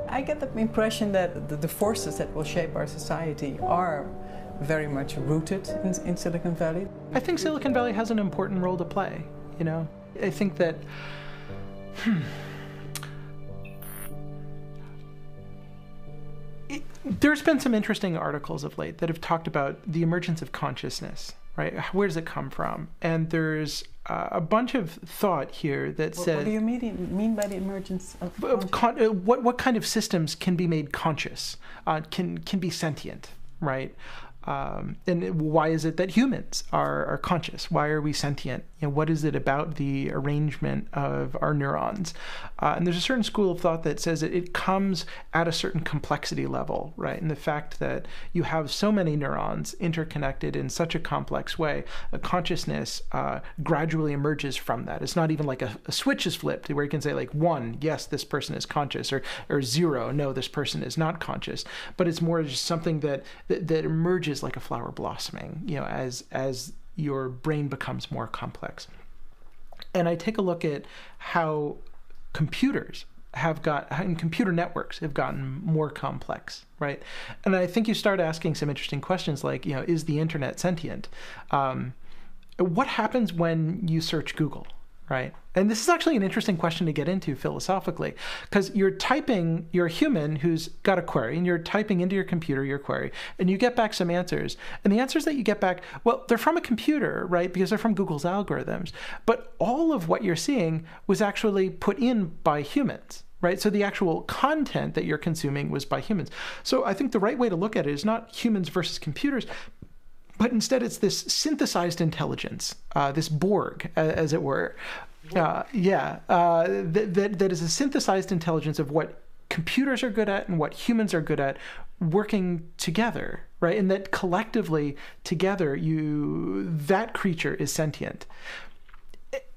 I get the impression that the forces that will shape our society are very much rooted in Silicon Valley. I think Silicon Valley has an important role to play, you know? I think that, there's been some interesting articles of late that have talked about the emergence of consciousness, right? Where does it come from? And there's a bunch of thought here that says... What do you mean by the emergence of what kind of systems can be made conscious, can be sentient, right? And why is it that humans are conscious? Why are we sentient? You know, what is it about the arrangement of our neurons? And there's a certain school of thought that says that it comes at a certain complexity level, right? And the fact that you have so many neurons interconnected in such a complex way, a consciousness gradually emerges from that. It's not even like a switch is flipped where you can say like 1, yes, this person is conscious, or 0, no, this person is not conscious. But it's more just something that emerges like a flower blossoming, you know, as your brain becomes more complex. And I take a look at how computers and computer networks have gotten more complex, right? And I think you start asking some interesting questions like, you know, is the internet sentient? What happens when you search Google, right? And this is actually an interesting question to get into philosophically, because you're a human who's got a query, and you're typing into your computer your query, and you get back some answers. And the answers that you get back, well, they're from a computer, right? Because they're from Google's algorithms. But all of what you're seeing was actually put in by humans, right? So the actual content that you're consuming was by humans. So I think the right way to look at it is not humans versus computers, but instead it's this synthesized intelligence, this Borg, as it were. That is a synthesized intelligence of what computers are good at and what humans are good at working together, right? And that collectively together, that creature is sentient.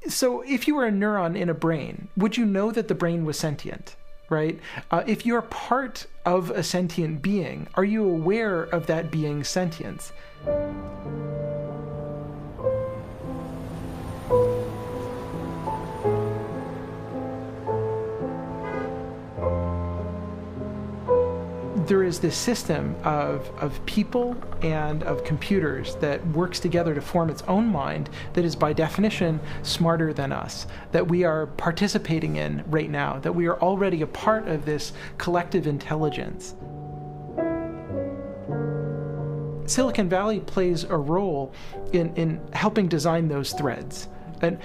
So if you were a neuron in a brain, would you know that the brain was sentient? Right? If you're part of a sentient being, are you aware of that being's sentience? There is this system of people and of computers that works together to form its own mind that is by definition smarter than us, that we are participating in right now, that we are already a part of this collective intelligence. Silicon Valley plays a role in helping design those threads and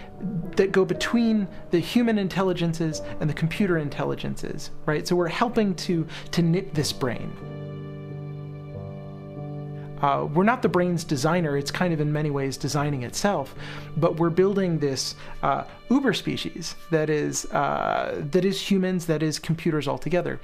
that go between the human intelligences and the computer intelligences, right? So we're helping to knit this brain. We're not the brain's designer. It's kind of in many ways designing itself, but we're building this uber species that is humans, that is computers altogether.